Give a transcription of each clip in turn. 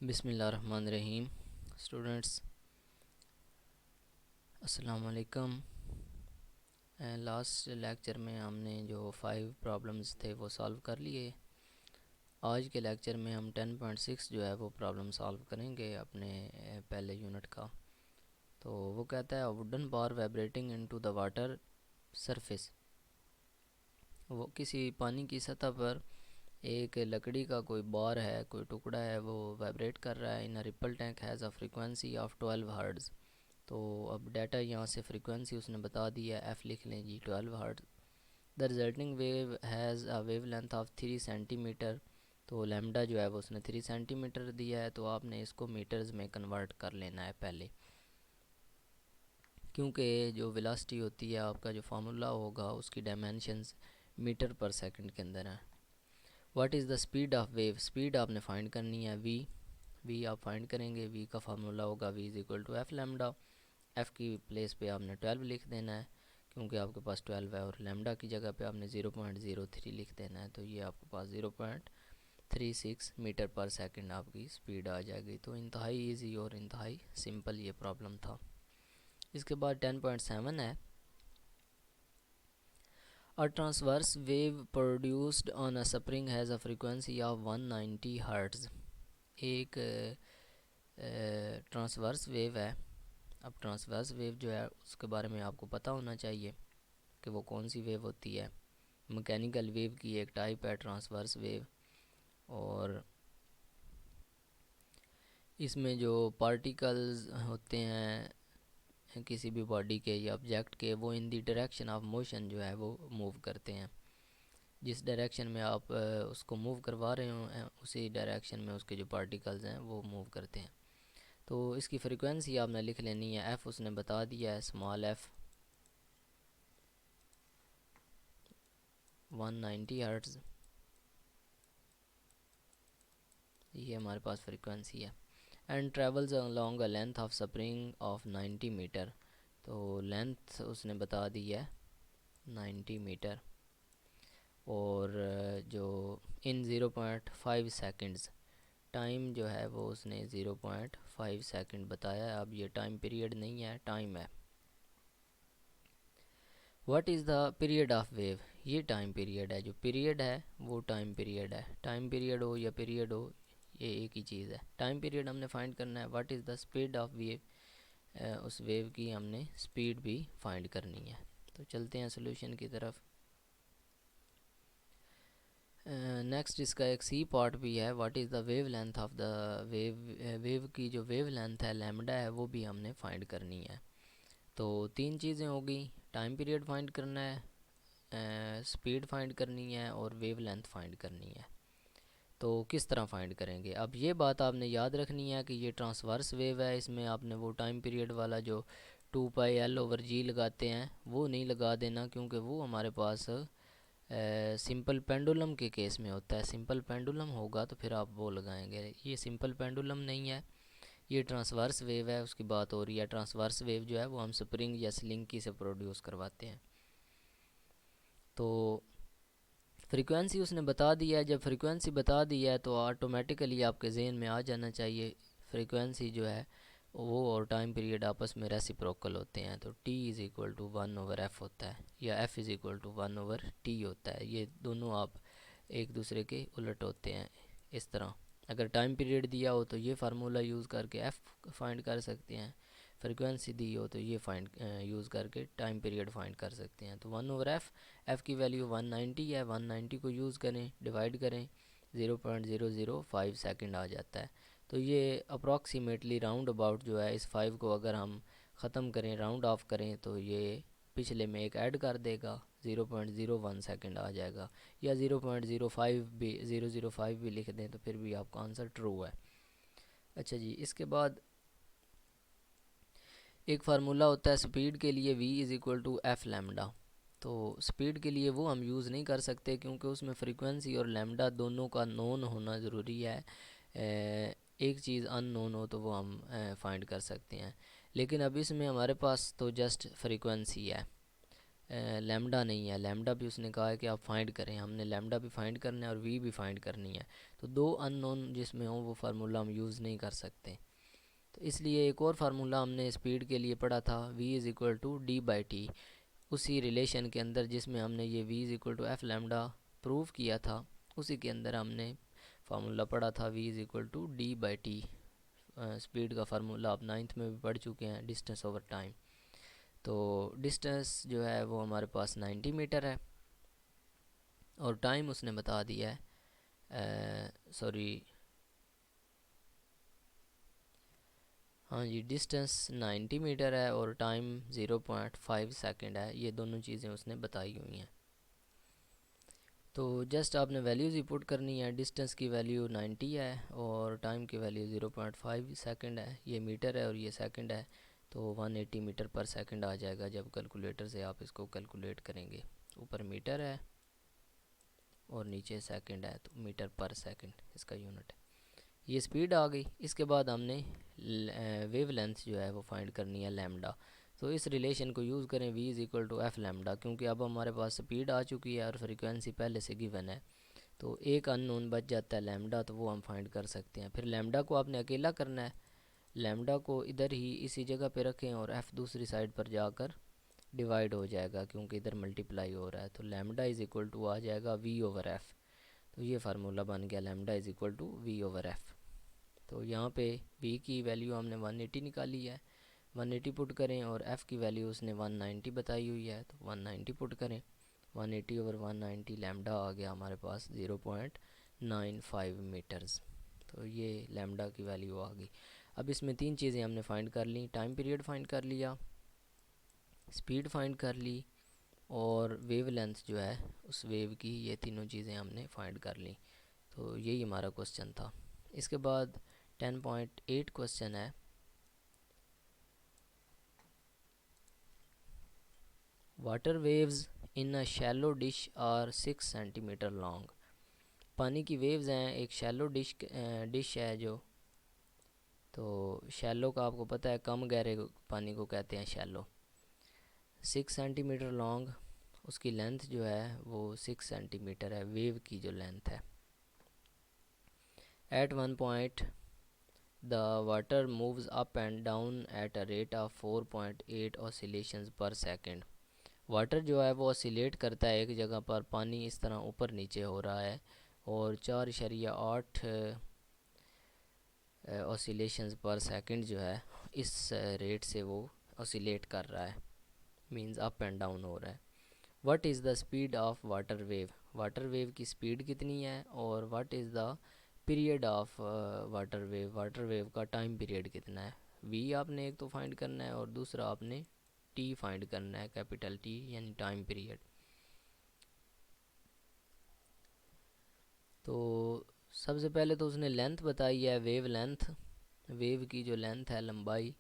बिस्मिल्लाहिर्रहमानिर्रहीम। स्टूडेंट्स, अस्सलाम वालेकुम। लास्ट लेक्चर में हमने जो 5 प्रॉब्लम्स थे वो सॉल्व कर लिए। आज के लेक्चर में हम 10.6 जो है वो प्रॉब्लम सॉल्व करेंगे अपने पहले यूनिट का। तो वो कहता है wooden bar vibrating into the water surface. वो किसी पानी की सतह पर एक लकड़ी का कोई बार है, कोई टुकड़ा है, वो वाइब्रेट कर रहा है in a ripple tank has a frequency of 12 hertz. तो अब डाटा यहाँ से फ्रीक्वेंसी उसने बता दी है, एफ़ लिख लें जी 12 hertz. The resulting wave has a wave length of 3 centimetre. तो लैम्डा जो है वो उसने 3 सेंटीमीटर दिया है, तो आपने इसको मीटर्स में कन्वर्ट कर लेना है पहले, क्योंकि जो वेलोसिटी होती है आपका जो फार्मूला होगा उसकी डायमेंशंस मीटर पर सेकंड के अंदर है। What is the speed of wave, speed आपने फाइंड करनी है। वी आप फाइंड करेंगे, वी का फार्मूला होगा V is equal to F lambda. F की प्लेस पे आपने 12 लिख देना है क्योंकि आपके पास 12 है, और लैम्डा की जगह पे आपने 0.03 लिख देना है। तो ये आपके पास 0.36 मीटर पर सेकंड आपकी स्पीड आ जाएगी। तो इंतहाई इजी और इंतहाई सिंपल ये प्रॉब्लम था। इसके बाद 10.7 है, a transverse wave produced on a spring has a frequency of 190 hertz. एक ट्रांसवर्स वेव है। अब ट्रांसवर्स वेव जो है उसके बारे में आपको पता होना चाहिए कि वो कौन सी वेव होती है। मैकेनिकल वेव की एक टाइप है ट्रांसवर्स वेव, और इसमें जो पार्टिकल्स होते हैं किसी भी बॉडी के या ऑब्जेक्ट के, वो इन दी डायरेक्शन ऑफ मोशन जो है वो मूव करते हैं। जिस डायरेक्शन में आप उसको मूव करवा रहे हो उसी डायरेक्शन में उसके जो पार्टिकल्स हैं वो मूव करते हैं। तो इसकी फ्रीक्वेंसी आपने लिख लेनी है, एफ़ उसने बता दिया है, स्मॉल एफ़ 190 हर्ट्ज़, ये हमारे पास फ्रीक्वेंसी है। And travels along a length of spring of 90 metre. तो लेंथ उसने बता दी है 90 मीटर, और जो इन 0.5 सेकंड्स, टाइम जो है वो उसने 0.5 सेकंड बताया है। अब ये टाइम पीरियड नहीं है, टाइम है। What is the period of wave, ये टाइम पीरियड है। जो पीरियड है वो टाइम पीरियड है। टाइम पीरियड हो या पीरियड हो, ये एक ही चीज़ है। टाइम पीरियड हमने फाइंड करना है। What is the speed of wave, उस वेव की हमने स्पीड भी फाइंड करनी है। तो चलते हैं सोल्यूशन की तरफ। नेक्स्ट इसका एक सी पार्ट भी है। What is the wave length of the wave, wave की जो वेव लेंथ है लैम्डा है वो भी हमने फाइंड करनी है। तो 3 चीज़ें हो गई, टाइम पीरियड फाइंड करना है, स्पीड फाइंड करनी है, और वेव लेंथ फाइंड करनी है। तो किस तरह फाइंड करेंगे, अब ये बात आपने याद रखनी है कि ये ट्रांसवर्स वेव है। इसमें आपने वो टाइम पीरियड वाला जो 2πL/g लगाते हैं वो नहीं लगा देना, क्योंकि वो हमारे पास सिंपल पेंडुलम के केस में होता है। सिंपल पेंडुलम होगा तो फिर आप वो लगाएंगे। ये सिंपल पेंडुलम नहीं है, ये ट्रांसवर्स वेव है, उसकी बात हो रही है। ट्रांसवर्स वेव जो है वो हम स्प्रिंग या स्लिंकी से प्रोड्यूस करवाते हैं। तो फ्रीक्वेंसी उसने बता दिया है। जब फ्रीक्वेंसी बता दी है तो ऑटोमेटिकली आपके जहन में आ जाना चाहिए फ्रीक्वेंसी जो है वो और टाइम पीरियड आपस में रेसिप्रोकल होते हैं। तो t is equal to 1/f होता है, या f is equal to 1/t होता है। ये दोनों आप एक दूसरे के उलट होते हैं। इस तरह अगर टाइम पीरियड दिया हो तो ये फार्मूला यूज़ करके f फाइंड कर सकते हैं, फ्रीक्वेंसी दी हो तो ये फाइंड यूज़ करके टाइम पीरियड फाइंड कर सकते हैं। तो 1/f, f की वैल्यू 190 है, 190 को यूज़ करें, डिवाइड करें, 0.005 सेकंड आ जाता है। तो ये अप्रॉक्सीमेटली राउंड अबाउट जो है इस 5 को अगर हम ख़त्म करें, राउंड ऑफ करें, तो ये पिछले में एक ऐड कर देगा, 0.01 सेकंड आ जाएगा। या 0.05 भी लिख दें तो फिर भी आपका आंसर ट्रू है। अच्छा जी, इसके बाद एक फार्मूला होता है स्पीड के लिए, v is equal to F lambda. तो स्पीड के लिए वो हम यूज़ नहीं कर सकते क्योंकि उसमें फ्रीक्वेंसी और लैम्डा दोनों का नोन होना ज़रूरी है। एक चीज़ अननोन हो तो वो हम फाइंड कर सकते हैं, लेकिन अब इसमें हमारे पास तो जस्ट फ्रीक्वेंसी है। लैम्डा नहीं है, लैम्डा भी उसने कहा है कि आप फाइंड करें, हमने लैम्डा भी फाइंड करना है और वी भी फाइंड करनी है। तो दो अननोन जिसमें हो वो फार्मूला हम यूज़ नहीं कर सकते। तो इसलिए एक और फार्मूला हमने स्पीड के लिए पढ़ा था, v is equal to D by T, उसी रिलेशन के अंदर जिसमें हमने ये v is equal to F lambda prove किया था, उसी के अंदर हमने फार्मूला पढ़ा था v is equal to D by T. Speed का फार्मूला आप 9th में भी पढ़ चुके हैं, डिस्टेंस ओवर टाइम। तो डिस्टेंस जो है वो हमारे पास 90 मीटर है और टाइम उसने बता दिया है, सॉरी हाँ जी, डिस्टेंस 90 मीटर है और टाइम 0.5 सेकंड है। ये दोनों चीज़ें उसने बताई हुई हैं। तो जस्ट आपने वैल्यूज़ ही पुट करनी है। डिस्टेंस की वैल्यू 90 है और टाइम की वैल्यू 0.5 सेकंड है। ये मीटर है और ये सेकंड है, तो 180 मीटर पर सेकंड आ जाएगा जब कैलकुलेटर से आप इसको कैलकुलेट करेंगे। ऊपर मीटर है और नीचे सेकंड है, तो मीटर पर सेकंड इसका यूनिट है। ये स्पीड आ गई। इसके बाद हमने वेव लेंथ जो है वो फाइंड करनी है लैम्डा। तो इस रिलेशन को यूज़ करें v is equal to F lambda, क्योंकि अब हमारे पास स्पीड आ चुकी है और फ्रीक्वेंसी पहले से गिवन है। तो एक अननोन बच जाता है लैम्डा, तो वो हम फाइंड कर सकते हैं। फिर लैम्डा को आपने अकेला करना है, लैम्डा को इधर ही इसी जगह पे रखें और f दूसरी साइड पर जाकर डिवाइड हो जाएगा, क्योंकि इधर मल्टीप्लाई हो रहा है। तो लैम्डा इज़ इक्वल टू आ जाएगा v ओवर f। तो ये फार्मूला बन गया lambda is equal to v over f। तो यहाँ पे v की वैल्यू हमने 180 निकाली है, 180 पुट करें और f की वैल्यू उसने 190 बताई हुई है, तो 190 पुट करें। 180 ओवर 190 लैम्डा आ गया हमारे पास 0.95 मीटर्स। तो ये लैम्डा की वैल्यू आ गई। अब इसमें तीन चीज़ें हमने फाइंड कर ली, टाइम पीरियड फाइंड कर लिया, स्पीड फाइंड कर ली और वेव लेंथ जो है उस वेव की, ये तीनों चीज़ें हमने फाइंड कर ली। तो यही हमारा क्वेश्चन था। इसके बाद 10.8 क्वेश्चन है, water waves in a shallow dish are 6 centimetre long. पानी की वेव्स हैं, एक शैलो डिश है जो, तो शैलो का आपको पता है कम गहरे पानी को कहते हैं शैलो। 6 सेंटीमीटर लॉन्ग, उसकी लेंथ जो है वो 6 सेंटीमीटर है, वेव की जो लेंथ है। At one point the water moves up and down at a rate of 4.8 oscillations per second. Water जो है वो ऑसिलेट करता है एक जगह पर, पानी इस तरह ऊपर नीचे हो रहा है और 4.8 ऑसिलेशंस पर सेकंड जो है इस रेट से वो ऑसिलेट कर रहा है, मींस अप एंड डाउन हो रहा है। What is the speed of water wave, water wave की स्पीड कितनी है और what is the period of water wave, water wave का टाइम पीरियड कितना है। वी आपने एक तो फाइंड करना है और दूसरा आपने टी फाइंड करना है, कैपिटल टी यानी टाइम पीरियड। तो सबसे पहले तो उसने लेंथ बताई है, वेव लेंथ, वेव की जो लेंथ है, लंबाई,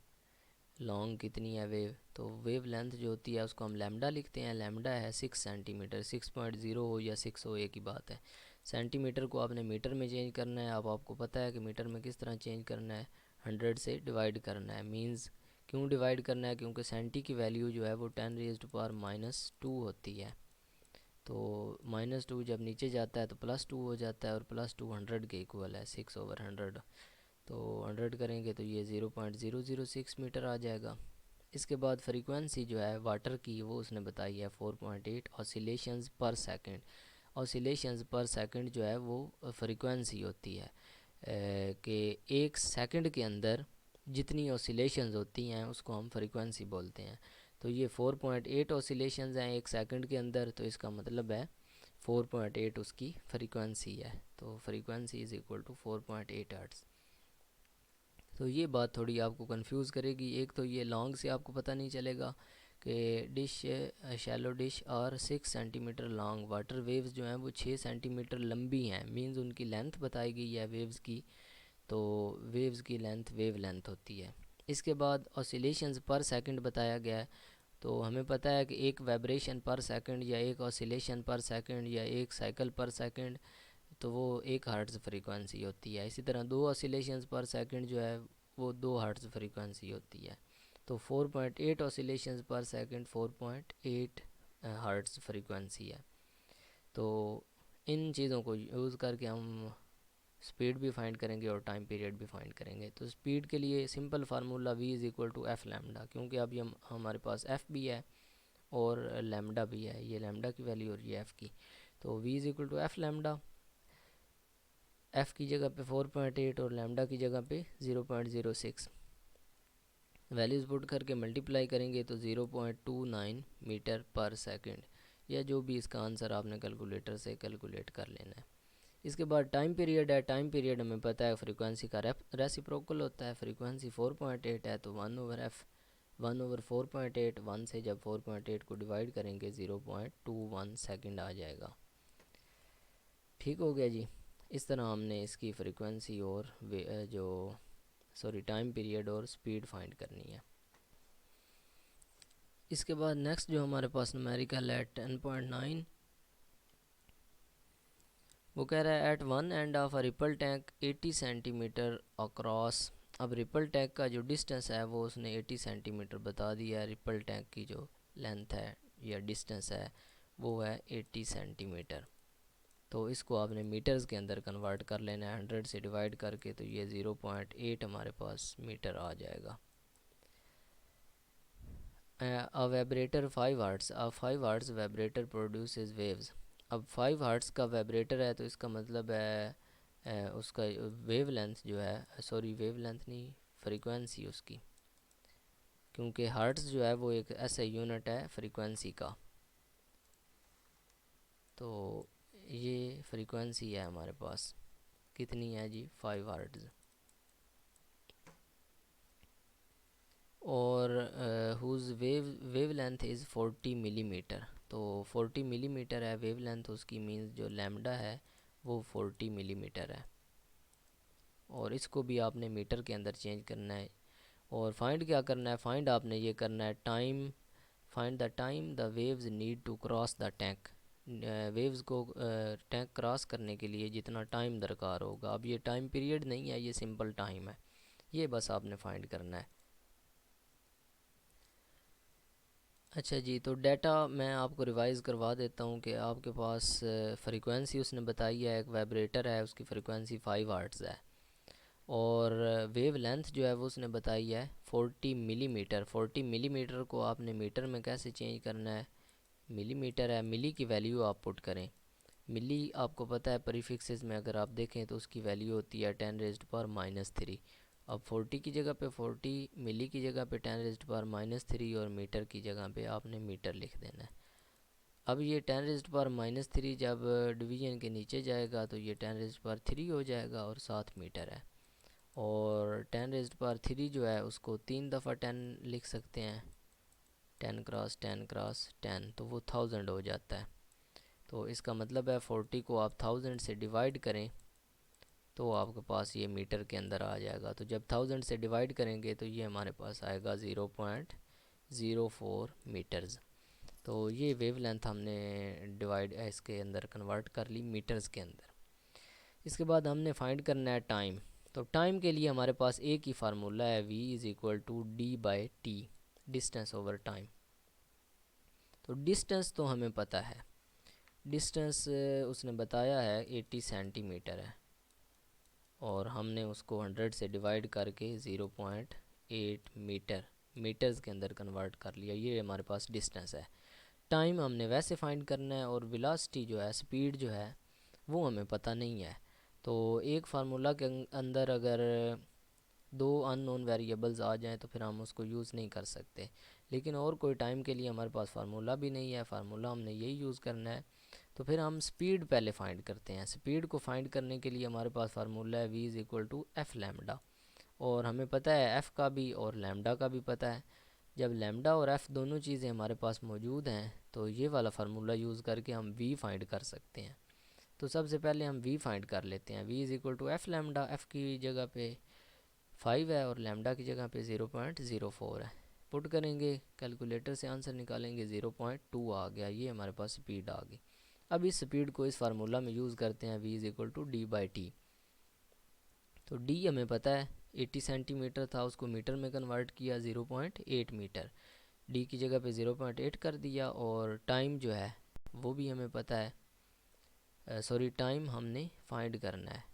लॉन्ग कितनी है वेव। तो वेव लेंथ जो होती है उसको हम लैम्डा लिखते हैं, लैम्डा है 6 सेंटीमीटर। 6.0 हो या 6 हो एक ही बात है। सेंटीमीटर को आपने मीटर में चेंज करना है। अब आपको पता है कि मीटर में किस तरह चेंज करना है, 100 से डिवाइड करना है। मींस क्यों डिवाइड करना है, क्योंकि सेंटी की वैल्यू जो है वो 10⁻⁻² होती है। तो -2 जब नीचे जाता है तो +2 हो जाता है और +2 100 के इक्वल है, 6 ओवर 100। तो 100 करेंगे तो ये 0.006 मीटर आ जाएगा। इसके बाद फ्रीक्वेंसी जो है वाटर की वो उसने बताई है 4.8 ऑसिलेशंस पर सेकंड। ऑसिलेशंस पर सेकंड जो है वो फ्रीक्वेंसी होती है कि एक सेकंड के अंदर जितनी ऑसिलेशंस होती हैं उसको हम फ्रीक्वेंसी बोलते हैं। तो ये 4.8 ऑसिलेशंस हैं एक सेकंड के अंदर, तो इसका मतलब है 4.8 उसकी फ्रीक्वेंसी है। तो frequency is equal to 4.8 hertz. तो ये बात थोड़ी आपको कंफ्यूज करेगी। एक तो ये लॉन्ग से आपको पता नहीं चलेगा कि डिश, शैलो डिश और 6 सेंटीमीटर लॉन्ग, वाटर वेव्स जो हैं वो 6 सेंटीमीटर लंबी हैं, मींस उनकी लेंथ बताई गई है वेव्स की। तो वेव्स की लेंथ वेव लेंथ होती है। इसके बाद ऑसिलेशंस पर सेकंड बताया गया है। तो हमें पता है कि एक वाइब्रेशन पर सेकंड या एक ऑसिलेशन पर सेकंड या एक साइकिल पर सेकंड, तो वो 1 हर्ट्ज़ फ्रीक्वेंसी होती है। इसी तरह 2 ऑसिलेशंस पर सेकंड जो है वो 2 हर्ट्ज़ फ्रीक्वेंसी होती है। तो 4.8 ऑसिलेशंस पर सेकंड 4.8 हर्ट्ज़ फ्रीक्वेंसी है। तो इन चीज़ों को यूज़ करके हम स्पीड भी फाइंड करेंगे और टाइम पीरियड भी फाइंड करेंगे। तो स्पीड के लिए simple formula v is equal to F lambda, क्योंकि अभी हमारे पास f भी है और लैम्डा भी है, ये लैम्डा की वैल्यू और ये f की। तो v is equal to F lambda, f की जगह पे 4.8 और लैम्डा की जगह पे 0.06 वैल्यूज़ पुट करके मल्टीप्लाई करेंगे तो 0.29 मीटर पर सेकंड, या जो भी इसका आंसर आपने कैलकुलेटर से कैलकुलेट कर लेना है। इसके बाद टाइम पीरियड है। टाइम पीरियड हमें पता है फ्रीक्वेंसी का रेसिप्रोकल होता है। फ्रीक्वेंसी 4.8 है तो 1/f 1/4.8, 1 से जब 4.8 को डिवाइड करेंगे 0.21 सेकंड आ जाएगा। ठीक हो गया जी। इस तरह हमने इसकी फ्रीक्वेंसी और टाइम पीरियड और स्पीड फाइंड करनी है। इसके बाद नेक्स्ट जो हमारे पास न्यूमेरिकल है 10.9, वो कह रहा है at one end of a ripple tank 80 centimetre across. अब रिपल टैंक का जो डिस्टेंस है वो उसने 80 सेंटीमीटर बता दिया है। रिपल टैंक की जो लेंथ है या डिस्टेंस है वो है 80 सेंटीमीटर। तो इसको आपने मीटर्स के अंदर कन्वर्ट कर लेना है 100 से डिवाइड करके, तो ये 0.8 हमारे पास मीटर आ जाएगा। अ वाइब्रेटर 5 हर्ट्स, अ 5 हर्ट्स वाइब्रेटर प्रोड्यूसेस वेव्स। अब 5 हर्ट्स का वाइब्रेटर है तो इसका मतलब है उसका वेव लेंथ जो है, सॉरी वेव लेंथ नहीं, फ्रीक्वेंसी उसकी, क्योंकि हर्ट्स जो है वो एक ऐसा यूनिट है फ्रीक्वेंसी का। तो ये फ्रीक्वेंसी है हमारे पास, कितनी है जी 5 हर्ट्ज़। और who's wave length is 40 millimetre. तो 40 मिलीमीटर है वेव लेंथ उसकी, मीन्स जो लैम्डा है वो 40 मिलीमीटर है। और इसको भी आपने मीटर के अंदर चेंज करना है। और फाइंड क्या करना है, फाइंड आपने ये करना है time, find the time the waves need to cross the tank. Waves को टैंक क्रॉस करने के लिए जितना टाइम दरकार होगा। अब ये टाइम पीरियड नहीं है, ये सिंपल टाइम है, ये बस आपने फाइंड करना है। अच्छा जी, तो डाटा मैं आपको रिवाइज़ करवा देता हूँ कि आपके पास फ्रीक्वेंसी उसने बताई है, एक वाइब्रेटर है उसकी फ्रीक्वेंसी 5 हर्ट्ज़ है, और वेव लेंथ जो है वो उसने बताई है 40 मिलीमीटर। 40 मिलीमीटर को आपने मीटर में कैसे चेंज करना है, मिलीमीटर है, मिली की वैल्यू आप पुट करें। मिली आपको पता है प्रीफिक्सेस में अगर आप देखें तो उसकी वैल्यू होती है 10⁻³ अब 40 की जगह पे 40, मिली की जगह पे 10⁻³ और मीटर की जगह पे आपने मीटर लिख देना है। अब ये 10⁻³ जब डिवीज़न के नीचे जाएगा तो ये 10⁻³ हो जाएगा और 7 मीटर है। और 10⁻³ जो है उसको 3 दफ़ा 10 लिख सकते हैं, 10 क्रॉस 10 क्रॉस 10, तो वो 1000 हो जाता है। तो इसका मतलब है 40 को आप 1000 से डिवाइड करें तो आपके पास ये मीटर के अंदर आ जाएगा। तो जब 1000 से डिवाइड करेंगे तो ये हमारे पास आएगा 0.04 मीटर्स। तो ये वेव लेंथ हमने डिवाइड इसके अंदर कन्वर्ट कर ली मीटर्स के अंदर। इसके बाद हमने फाइंड करना है टाइम। तो टाइम के लिए हमारे पास एक ही फार्मूला है, v is equal to d/t, distance over time. तो डिस्टेंस तो हमें पता है, डिस्टेंस उसने बताया है 80 सेंटीमीटर है, और हमने उसको 100 से डिवाइड करके 0.8 मीटर्स के अंदर कन्वर्ट कर लिया। ये हमारे पास डिस्टेंस है। टाइम हमने वैसे फाइंड करना है, और वेलोसिटी जो है, स्पीड जो है वो हमें पता नहीं है। तो एक फार्मूला के अंदर अगर दो अननोन वेरिएबल्स आ जाएं तो फिर हम उसको यूज़ नहीं कर सकते। लेकिन और कोई टाइम के लिए हमारे पास फार्मूला भी नहीं है, फार्मूला हमने यही यूज़ करना है। तो फिर हम स्पीड पहले फाइंड करते हैं। स्पीड को फाइंड करने के लिए हमारे पास फार्मूला है v is equal to F lambda, और हमें पता है f का भी और लैम्डा का भी पता है। जब लैम्डा और f दोनों चीज़ें हमारे पास मौजूद हैं तो ये वाला फार्मूला यूज़ करके हम v फाइंड कर सकते हैं। तो सबसे पहले हम v फाइंड कर लेते हैं। v is equal to F lambda, f की जगह पे 5 है और लैम्डा की जगह पे 0.04 है। पुट करेंगे कैलकुलेटर से, आंसर निकालेंगे 0.2 आ गया। ये हमारे पास स्पीड आ गई। अब इस स्पीड को इस फार्मूला में यूज़ करते हैं, v is equal to d/t। तो d हमें पता है 80 सेंटीमीटर था, उसको मीटर में कन्वर्ट किया 0.8 मीटर। डी की जगह पे 0.8 कर दिया, और टाइम जो है वो भी हमें पता है, सॉरी टाइम हमने फाइंड करना है।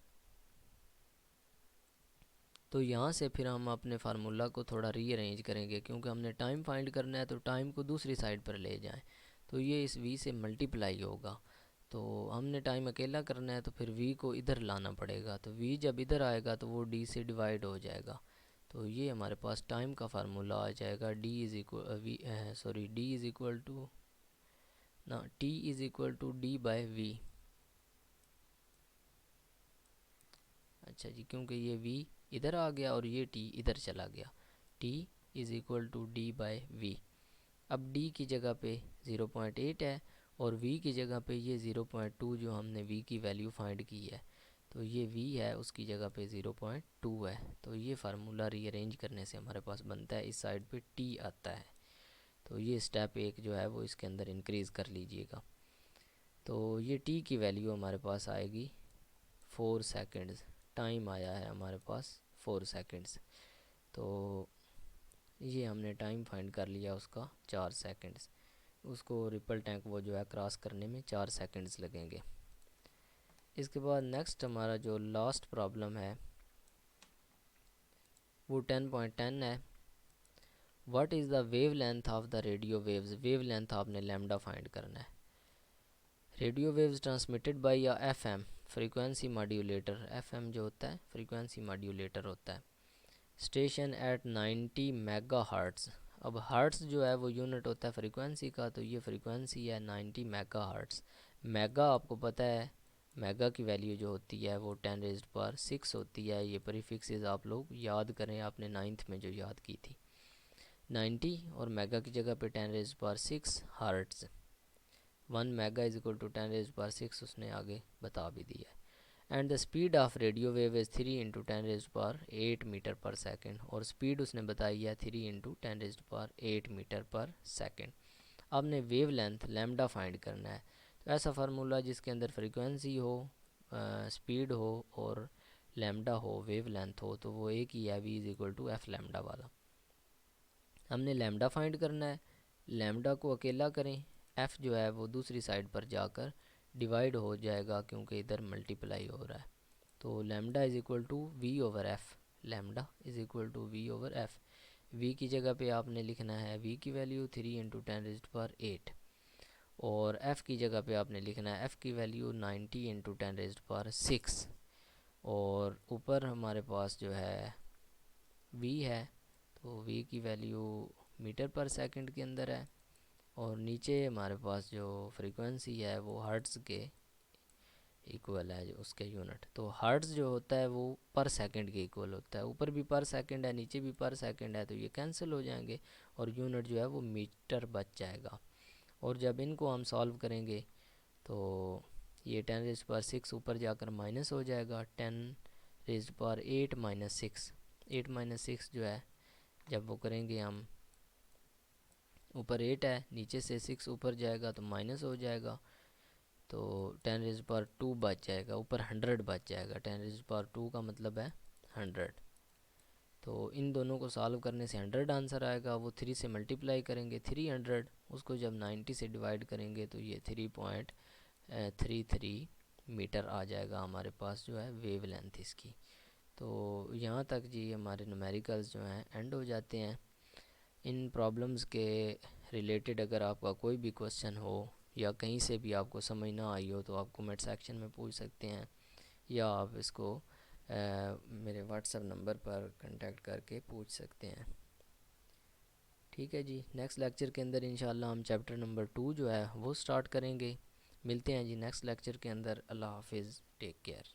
तो यहाँ से फिर हम अपने फार्मूला को थोड़ा रीअरेंज करेंगे, क्योंकि हमने टाइम फाइंड करना है तो टाइम को दूसरी साइड पर ले जाएं, तो ये इस v से मल्टीप्लाई होगा। तो हमने टाइम अकेला करना है तो फिर v को इधर लाना पड़ेगा, तो v जब इधर आएगा तो वो d से डिवाइड हो जाएगा। तो ये हमारे पास टाइम का फार्मूला आ जाएगा, d is equal d is equal to ना t is equal to D by v. अच्छा जी, क्योंकि ये v इधर आ गया और ये t इधर चला गया, t is equal to D by v. अब d की जगह पे 0.8 है और v की जगह पे ये 0.2 जो हमने v की वैल्यू फाइंड की है, तो ये v है उसकी जगह पे 0.2 है। तो ये फार्मूला रीअरेंज करने से हमारे पास बनता है, इस साइड पे t आता है। तो ये स्टेप एक जो है वो इसके अंदर इंक्रीज़ कर लीजिएगा। तो ये t की वैल्यू हमारे पास आएगी 4 सेकेंड्स। टाइम आया है हमारे पास 4 सेकेंड्स। तो ये हमने टाइम फाइंड कर लिया उसका 4 सेकेंड्स। उसको रिपल टैंक वो जो है क्रॉस करने में 4 सेकेंड्स लगेंगे। इसके बाद नेक्स्ट हमारा जो लास्ट प्रॉब्लम है वो 10.10 है। What is the wave length of the radio waves. Wave length आपने लैम्डा फाइंड करना है। रेडियो वेव्स ट्रांसमिटेड बाय या एफएम फ्रीक्वेंसी मॉड्यूलेटर, एफएम जो होता है फ्रीक्वेंसी मॉड्यूलेटर होता है, स्टेशन एट 90 मेगा हर्ट्ज़। अब हर्ट्ज़ जो है वो यूनिट होता है फ्रीक्वेंसी का, तो ये फ्रीक्वेंसी है 90 मेगा हर्ट्ज़। मेगा आपको पता है, मेगा की वैल्यू जो होती है वो 10⁻6 होती है। ये प्रीफिक्सेस आप लोग याद करें, आपने 9th में जो याद की थी। 90 और मेगा की जगह पे 10⁻6 hertz. 1 mega is equal to 10⁻6 उसने आगे बता भी दिया है। And the speed of radio wave is 3 into 10⁸ metre per second, और स्पीड उसने बताई है 3 इंटू 10⁸ मीटर पर सेकेंड। आपने वेव लेंथ लैम्डा फाइंड करना है। तो ऐसा फार्मूला जिसके अंदर फ्रीक्वेंसी हो, स्पीड हो और लैम्डा हो, वेव लेंथ हो, तो वो एक ही है, v is equal to F lambda वाला। हमने लैम्डा फाइंड करना है। लैम्डा को अकेला करें, f जो है वो दूसरी साइड पर जाकर डिवाइड हो जाएगा क्योंकि इधर मल्टीप्लाई हो रहा है। तो lambda is equal to v over f, lambda is equal to v over f. v की जगह पे आपने लिखना है v की वैल्यू 3 इंटू 10⁸, और f की जगह पे आपने लिखना है f की वैल्यू 90 इंटू 10⁶, और ऊपर हमारे पास जो है v है, तो v की वैल्यू मीटर पर सेकंड के अंदर है, और नीचे हमारे पास जो फ्रीक्वेंसी है वो हर्ट्ज़ के इक्वल है, जो उसके यूनिट। तो हर्ट्ज़ जो होता है वो पर सेकंड के इक्वल होता है, ऊपर भी पर सेकंड है नीचे भी पर सेकंड है, तो ये कैंसिल हो जाएंगे और यूनिट जो है वो मीटर बच जाएगा। और जब इनको हम सॉल्व करेंगे तो ये 10⁻6 ऊपर जाकर माइनस हो जाएगा, 10⁸ माइनस 6, 8 - 6 जो है जब वो करेंगे हम, ऊपर 8 है नीचे से 6 ऊपर जाएगा तो माइनस हो जाएगा, तो 10⁻2 बच जाएगा, ऊपर 100 बच जाएगा। 10⁻2 का मतलब है 100। तो इन दोनों को सॉल्व करने से 100 आंसर आएगा। वो 3 से मल्टीप्लाई करेंगे 300, उसको जब 90 से डिवाइड करेंगे तो ये 3.33 मीटर आ जाएगा हमारे पास जो है वेव लेंथ इसकी। तो यहाँ तक जी हमारे न्यूमेरिकल्स जो हैं एंड हो जाते हैं। इन प्रॉब्लम्स के रिलेटेड अगर आपका कोई भी क्वेश्चन हो या कहीं से भी आपको समझ ना आई हो तो आप कमेंट सेक्शन में पूछ सकते हैं, या आप इसको मेरे व्हाट्सएप नंबर पर कांटेक्ट करके पूछ सकते हैं। ठीक है जी, नेक्स्ट लेक्चर के अंदर इंशाल्लाह हम चैप्टर नंबर 2 जो है वो स्टार्ट करेंगे। मिलते हैं जी नेक्स्ट लेक्चर के अंदर। अल्लाह हाफिज़, टेक केयर।